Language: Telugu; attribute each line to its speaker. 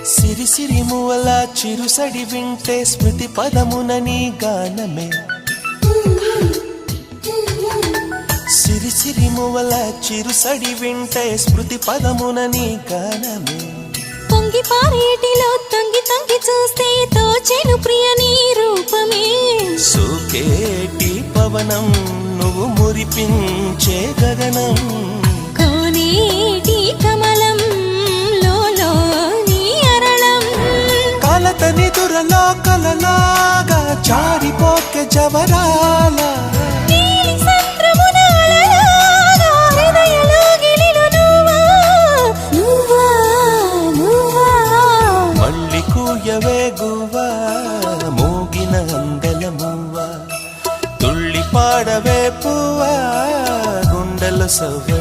Speaker 1: సిరి సిరి మువల చిరుసడి వింటే స్మృతి పదమున నీ గానమే సిరి సిరి మువల చిరుసడి వింటే స్మృతి పదమున నీ గానమే
Speaker 2: పొంగి పారేటిలో తొంగి తొంగి చూస్తే తోచెను ప్రియ నీ రూపమే
Speaker 1: సోకేటి పవనం నువ్వు మురిపించే గగనం
Speaker 2: కోనేటి కమలం లోలోని అరళం
Speaker 1: కలతని దురలో కలలాగా జారిపోకే జవరాల
Speaker 2: నీలి సంద్రమున అలలాగా హృదయలో గిలిలు నువ్వా నువ్వా నువ్వా
Speaker 1: మళ్ళీ కూయవే గువ్వా మోగిన అందల మువ్వ తుళ్ళి పాడవే పువ్వా గుండెల సవ్వ